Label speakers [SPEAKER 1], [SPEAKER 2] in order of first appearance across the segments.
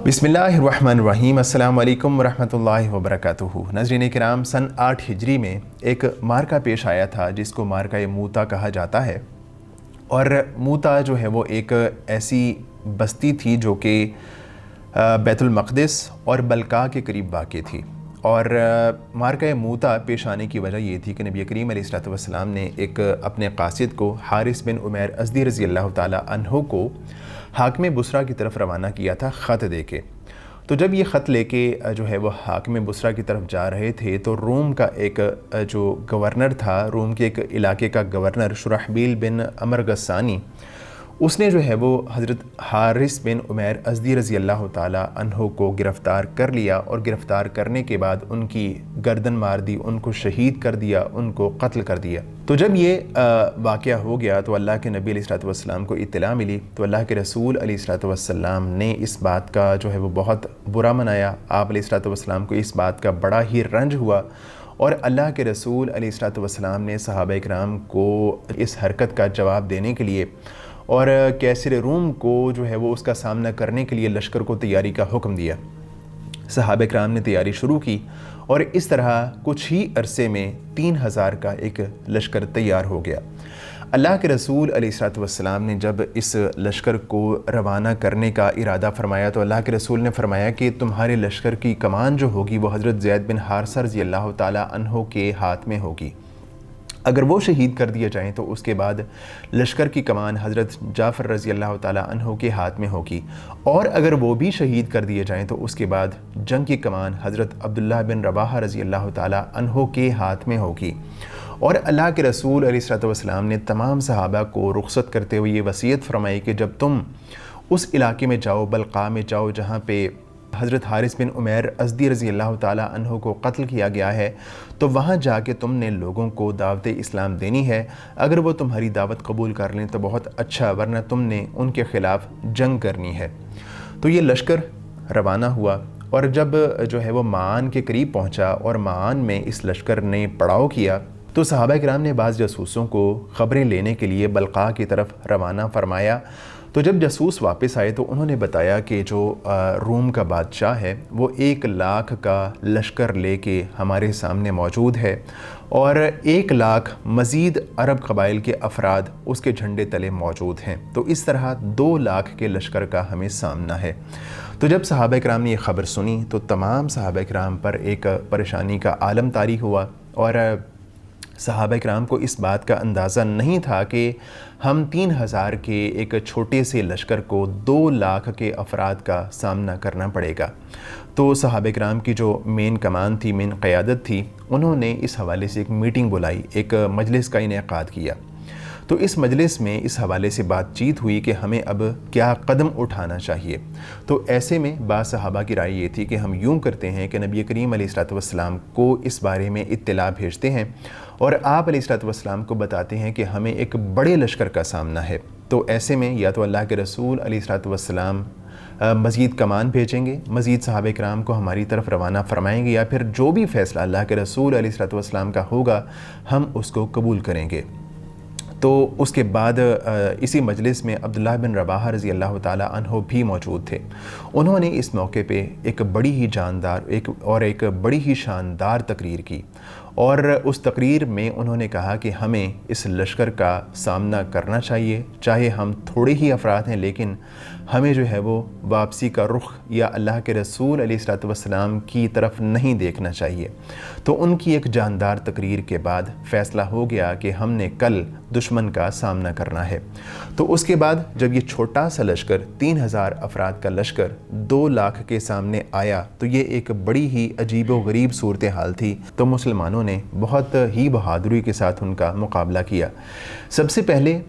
[SPEAKER 1] बिस्मिल्लाहिर्रहमानिर्रहीम। अस्सलामु अलैकुम वरहमतुल्लाहि वबरकातुहू। नाज़रीन किराम, सन 8 हिजरी में एक मार्का पेश आया था जिसको मार्का मूता कहा जाता है। और मूता जो है वो एक ऐसी बस्ती थी जो कि बैतुल मक़दिस और बलका के करीब वाक़ थी। और मार्का मूता पेश आने की वजह ये थी कि नबी करीम अलैहिस्सलातु वस्सलाम ने एक अपने क़ासिद को हारिस बिन उमैर अज़दी रज़ी अल्लाह ताला अन्हु को हाकिम बुसरा की तरफ रवाना किया था ख़त दे के। तो जब ये ख़त लेके जो है वो हाकिम बुसरा की तरफ जा रहे थे तो रोम का एक जो गवर्नर था, रोम के एक इलाके का गवर्नर शुरहबील बिन अमर गस्सानी, उसने जो है वो हज़रत हारिस बिन उमैर अज़दी रज़ी अल्लाह ताला अन्हु को गिरफ़्तार कर लिया और गिरफ़्तार करने के बाद उनकी गर्दन मार दी, उनको शहीद कर दिया, उनको कत्ल कर दिया। तो जब ये वाक़या हो गया तो अल्लाह के नबी अलैहिस्सलातु वस्सलाम को इत्तला मिली तो अल्लाह के रसूल अलैहिस्सलातु वस्सलाम ने इस बात का जो है वो बहुत बुरा मनाया। आप अलैहिस्सलातु वस्सलाम को इस बात का बड़ा ही रंज हुआ और अल्लाह के रसूल अलैहिस्सलातु वस्सलाम ने सहाबा इकराम को इस हरकत का जवाब देने के लिए और कैसर रूम को जो है वो उसका सामना करने के लिए लश्कर को तैयारी का हुक्म दिया। सहाबा इकराम ने तैयारी शुरू की और इस तरह कुछ ही अरसे में 3000 का एक लश्कर तैयार हो गया। अल्लाह के रसूल अलैहिस्सलातु वस्सलाम ने जब इस लश्कर को रवाना करने का इरादा फरमाया तो अल्लाह के रसूल ने फरमाया कि तुम्हारे लश्कर की कमान जो होगी वो हज़रत ज़ैद बिन हारिसा रज़ी अल्लाह ताला अन्हु के हाथ में होगी। अगर वो शहीद कर दिए जाएँ तो उसके बाद लश्कर की कमान हज़रत जाफ़र रज़ी अल्लाह ताला अन्हु के हाथ में होगी, और अगर वो भी शहीद कर दिए जाएँ तो उसके बाद जंग की कमान हज़रत अब्दुल्लाह बिन रवाहा रज़ी अल्लाह ताला अन्हु के हाथ में होगी। और अल्लाह के रसूल अलैहिस्सलातु वस्सलाम ने तमाम सहाबा को रुख़सत करते हुए ये वसीयत फरमाई कि जब तुम उस इलाके में जाओ, बलका में जाओ जहाँ पे हज़रत हारिस बिन उमैर अज़दी रज़ी अल्लाह ताला अन्हु को कत्ल किया गया है, तो वहाँ जाके तुमने लोगों को दावत इस्लाम देनी है। अगर वो तुम्हारी दावत कबूल कर लें तो बहुत अच्छा, वरना तुमने उनके ख़िलाफ़ जंग करनी है। तो ये लश्कर रवाना हुआ और जब जो है वो माआन के करीब पहुँचा और माआन में इस लश्कर ने पड़ाव किया तो सहाबा किराम ने बाज़ जासूसों को ख़बरें लेने के लिए बलका की तरफ रवाना फरमाया। तो जब जासूस वापस आए तो उन्होंने बताया कि जो रोम का बादशाह है वो 1 लाख का लश्कर लेके हमारे सामने मौजूद है और 1 लाख मज़ीद अरब कबाइल के अफराद उसके झंडे तले मौजूद हैं। तो इस तरह 2 लाख के लश्कर का हमें सामना है। तो जब सहाबा इकराम ने ये ख़बर सुनी तो तमाम सहाबा इकराम पर एक परेशानी का आलम तारी हुआ और सहाबा इकराम को इस बात का अंदाज़ा नहीं था कि हम 3000 के एक छोटे से लश्कर को 2 लाख के अफराद का सामना करना पड़ेगा। तो सहाबा इकराम की जो मेन कमान थी, मेन क़यादत थी, उन्होंने इस हवाले से एक मीटिंग बुलाई, एक मजलिस का इनेकाद किया। तो इस मजलिस में इस हवाले से बातचीत हुई कि हमें अब क्या कदम उठाना चाहिए। तो ऐसे में बाज़ सहाबा की राय ये थी कि हम यूँ करते हैं कि नबी करीम अलैहिस्सलातु वस्सलाम को इस बारे में इत्तला भेजते हैं और आप अलैहिस्सलातु वस्सलाम को बताते हैं कि हमें एक बड़े लश्कर का सामना है। तो ऐसे में या तो अल्लाह के रसूल अलैहिस्सलातु वस्सलाम मज़ीद कमान भेजेंगे, मज़ीद सहाबा इकराम को हमारी तरफ रवाना फरमाएंगे, या फिर जो भी फ़ैसला अल्लाह के रसूल अलैहिस्सलातु वस्सलाम का होगा हम उसको कबूल करेंगे। तो उसके बाद इसी मजलिस में अब्दुल्लाह बिन रवाहा रज़ी अल्लाह ताला अन्हु भी मौजूद थे। उन्होंने इस मौके पे एक बड़ी ही जानदार एक बड़ी ही शानदार तकरीर की और उस तकरीर में उन्होंने कहा कि हमें इस लश्कर का सामना करना चाहिए, चाहे हम थोड़े ही अफराद हैं, लेकिन हमें जो है वो वापसी का रुख या अल्लाह के रसूल अलैहिस्सलातु वस्सलाम की तरफ नहीं देखना चाहिए। तो उनकी एक जानदार तकरीर के बाद फ़ैसला हो गया कि हमने कल दुश्मन का सामना करना है। तो उसके बाद जब ये छोटा सा लश्कर 3000 अफराद का लश्कर 2 लाख के सामने आया तो ये एक बड़ी ही अजीब व गरीब सूरत हाल थी। तो मुसलमानों ने बहुत ही बहादुरी के साथ उनका मुकाबला किया। सबसे पहले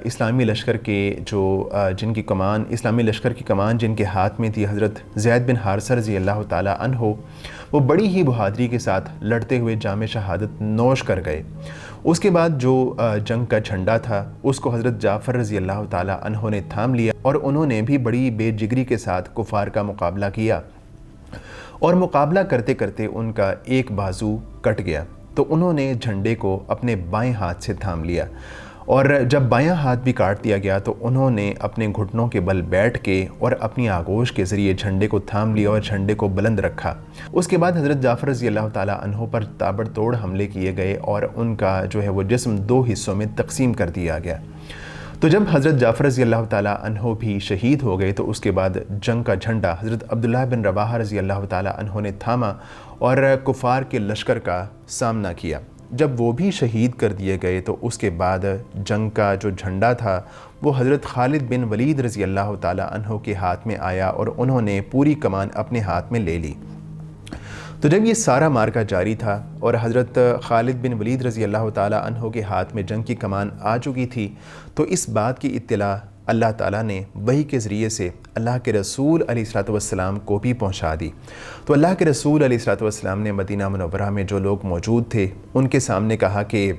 [SPEAKER 1] इस्लामी लश्कर के जिनकी कमान, इस्लामी लश्कर की कमान जिनके हाथ में थी हज़रत ज़ैद बिन हारिसा रज़ी अल्लाह ताला अन्हु, वो बड़ी ही बहादुरी के साथ लड़ते हुए जाम शहादत नोश कर गए। उसके बाद जो जंग का झंडा था उसको हज़रत जाफ़र रज़ी अल्लाह ताला अन्हु ने थाम लिया और उन्होंने भी बड़ी बेजिगरी के साथ कुफ़ार का मुकाबला किया और मुकाबला करते करते उनका एक बाजू कट गया। तो उन्होंने झंडे को अपने बाएं हाथ से थाम लिया اور جب بایاں ہاتھ بھی کاٹ دیا گیا تو انہوں نے اپنے گھٹنوں کے بل بیٹھ کے اور اپنی آغوش کے ذریعے جھنڈے کو تھام لیا اور جھنڈے کو بلند رکھا۔ اس کے بعد حضرت جعفر رضی اللہ تعالیٰ عنہ پر تابڑ توڑ حملے کیے گئے اور ان کا جو ہے وہ جسم 2 حصوں میں تقسیم کر دیا گیا۔ تو جب حضرت جعفر رضی اللہ تعالیٰ عنہ بھی شہید ہو گئے تو اس کے بعد جنگ کا جھنڈا حضرت عبداللہ بن رواحہ رضی اللہ تعالیٰ عنہ نے تھاما اور کفار کے لشکر کا سامنا کیا۔ جب وہ بھی شہید کر دیے گئے تو اس کے بعد جنگ کا جو جھنڈا تھا وہ حضرت خالد بن ولید رضی اللہ تعالیٰ عنہ کے ہاتھ میں آیا اور انہوں نے پوری کمان اپنے ہاتھ میں لے لی۔ تو جب یہ سارا معرکہ جاری تھا اور حضرت خالد بن ولید رضی اللہ تعالیٰ عنہ کے ہاتھ میں جنگ کی کمان آ چکی تھی تو اس بات کی اطلاع اللہ تعالیٰ نے وحی کے ذریعے سے اللہ کے رسول علیہ الصلوۃ والسلام کو بھی پہنچا دی۔ تو اللہ کے رسول علیہ الصلوۃ والسلام نے مدینہ منورہ میں جو لوگ موجود تھے ان کے سامنے کہا کہ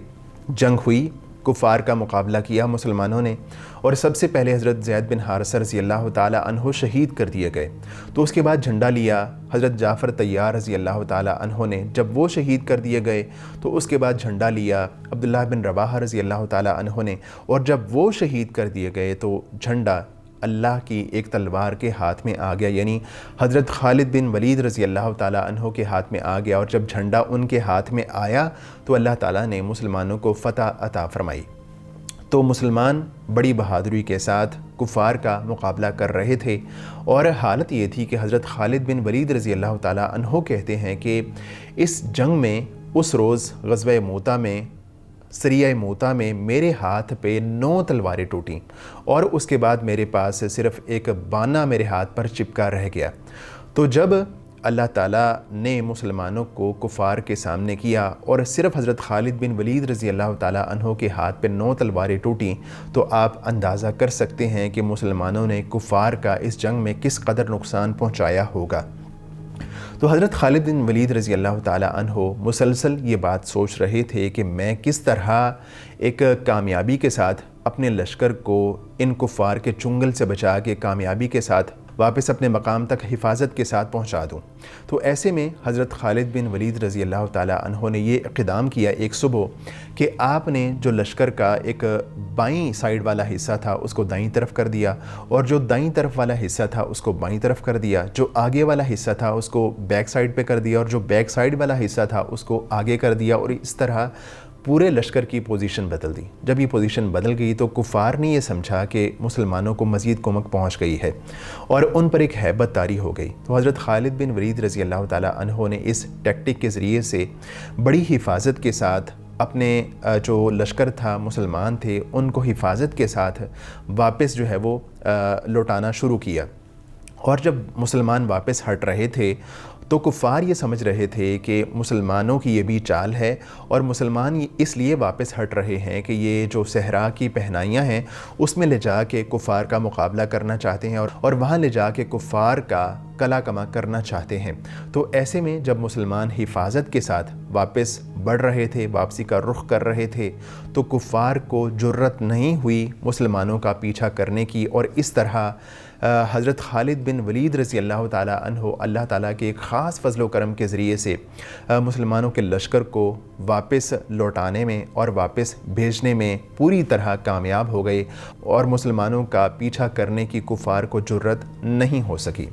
[SPEAKER 1] جنگ ہوئی، کفار کا مقابلہ کیا مسلمانوں نے، اور سب سے پہلے حضرت زید بن حارثہ رضی اللہ تعالیٰ عنہ شہید کر دیے گئے۔ تو اس کے بعد جھنڈا لیا حضرت جعفر طیار رضی اللہ تعالیٰ عنہ نے، جب وہ شہید کر دیے گئے تو اس کے بعد جھنڈا لیا عبداللہ بن رواحہ رضی اللہ تعالیٰ عنہ نے، اور جب وہ شہید کر دیے گئے تو جھنڈا اللہ کی ایک تلوار کے ہاتھ میں آ گیا، یعنی حضرت خالد بن ولید رضی اللہ تعالیٰ عنہ کے ہاتھ میں آ گیا، اور جب جھنڈا ان کے ہاتھ میں آیا تو اللہ تعالیٰ نے مسلمانوں کو فتح عطا فرمائی۔ تو مسلمان بڑی بہادری کے ساتھ کفار کا مقابلہ کر رہے تھے، اور حالت یہ تھی کہ حضرت خالد بن ولید رضی اللہ تعالیٰ عنہ کہتے ہیں کہ اس جنگ میں اس روز غزوہ موتا میں سریہ موتا میں میرے ہاتھ پہ 9 تلواریں ٹوٹیں، اور اس کے بعد میرے پاس صرف ایک بانا میرے ہاتھ پر چپکا رہ گیا۔ تو جب اللہ تعالیٰ نے مسلمانوں کو کفار کے سامنے کیا اور صرف حضرت خالد بن ولید رضی اللہ تعالیٰ عنہ کے ہاتھ پہ 9 تلواریں ٹوٹیں تو آپ اندازہ کر سکتے ہیں کہ مسلمانوں نے کفار کا اس جنگ میں کس قدر نقصان پہنچایا ہوگا۔ تو حضرت خالد بن ولید رضی اللہ تعالیٰ عنہ مسلسل یہ بات سوچ رہے تھے کہ میں کس طرح ایک کامیابی کے ساتھ اپنے لشکر کو ان کفار کے چنگل سے بچا کے کامیابی کے ساتھ واپس اپنے مقام تک حفاظت کے ساتھ پہنچا دوں۔ تو ایسے میں حضرت خالد بن ولید رضی اللہ تعالیٰ عنہ نے یہ اقدام کیا ایک صبح کہ آپ نے جو لشکر کا ایک بائیں سائیڈ والا حصہ تھا اس کو دائیں طرف کر دیا، اور جو دائیں طرف والا حصہ تھا اس کو بائیں طرف کر دیا، جو آگے والا حصہ تھا اس کو بیک سائیڈ پہ کر دیا، اور جو بیک سائیڈ والا حصہ تھا اس کو آگے کر دیا، اور اس طرح پورے لشکر کی پوزیشن بدل دی۔ جب یہ پوزیشن بدل گئی تو کفار نے یہ سمجھا کہ مسلمانوں کو مزید کمک پہنچ گئی ہے اور ان پر ایک ہیبت طاری ہو گئی۔ تو حضرت خالد بن ولید رضی اللہ تعالیٰ عنہ نے اس ٹیکٹک کے ذریعے سے بڑی حفاظت کے ساتھ اپنے جو لشکر تھا مسلمان تھے ان کو حفاظت کے ساتھ واپس جو ہے وہ لوٹانا شروع کیا۔ اور جب مسلمان واپس ہٹ رہے تھے تو کفار یہ سمجھ رہے تھے کہ مسلمانوں کی یہ بھی چال ہے، اور مسلمان اس لیے واپس ہٹ رہے ہیں کہ یہ جو صحرا کی پہنائیاں ہیں اس میں لے جا کے کفار کا مقابلہ کرنا چاہتے ہیں اور وہاں لے جا کے کفار کا کلا کما کرنا چاہتے ہیں۔ تو ایسے میں جب مسلمان حفاظت کے ساتھ واپس بڑھ رہے تھے، واپسی کا رخ کر رہے تھے، تو کفار کو جرت نہیں ہوئی مسلمانوں کا پیچھا کرنے کی، اور اس طرح حضرت خالد بن ولید رضی اللہ تعالیٰ عنہ اللہ تعالیٰ کے ایک خاص فضل و کرم کے ذریعے سے مسلمانوں کے لشکر کو واپس لوٹانے میں اور واپس بھیجنے میں پوری طرح کامیاب ہو گئے، اور مسلمانوں کا پیچھا کرنے کی کفار کو جرت نہیں ہو سکی۔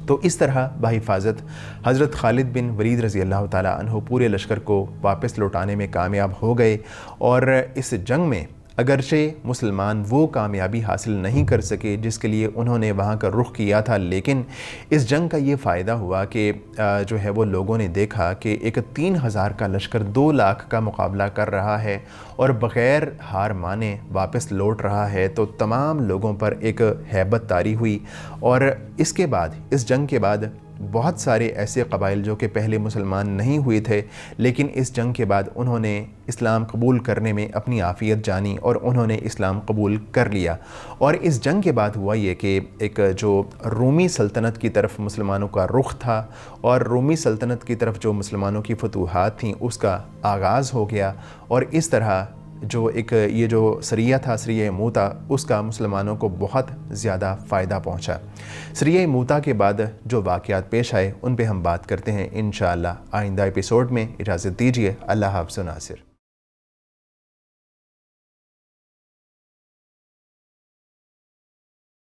[SPEAKER 1] تو اس طرح بحفاظت حضرت خالد بن ولید رضی اللہ تعالیٰ عنہ پورے لشکر کو واپس لوٹانے میں کامیاب ہو گئے، اور اس جنگ میں اگرچہ مسلمان وہ کامیابی حاصل نہیں کر سکے جس کے لیے انہوں نے وہاں کا رخ کیا تھا، لیکن اس جنگ کا یہ فائدہ ہوا کہ جو ہے وہ لوگوں نے دیکھا کہ ایک 3000 کا لشکر 2 لاکھ کا مقابلہ کر رہا ہے اور بغیر ہار مانے واپس لوٹ رہا ہے، تو تمام لوگوں پر ایک ہیبت طاری ہوئی۔ اور اس کے بعد اس جنگ کے بعد بہت سارے ایسے قبائل جو کہ پہلے مسلمان نہیں ہوئے تھے لیکن اس جنگ کے بعد انہوں نے اسلام قبول کرنے میں اپنی عافیت جانی اور انہوں نے اسلام قبول کر لیا۔ اور اس جنگ کے بعد ہوا یہ کہ ایک جو رومی سلطنت کی طرف مسلمانوں کا رخ تھا اور رومی سلطنت کی طرف جو مسلمانوں کی فتوحات تھیں اس کا آغاز ہو گیا، اور اس طرح جو ایک یہ جو سریہ تھا سریہ موتا اس کا مسلمانوں کو بہت زیادہ فائدہ پہنچا۔ سریہ موتا کے بعد جو واقعات پیش آئے ان پہ ہم بات کرتے ہیں انشاءاللہ آئندہ ایپیسوڈ میں۔ اجازت دیجیے، اللہ حافظ و ناصر۔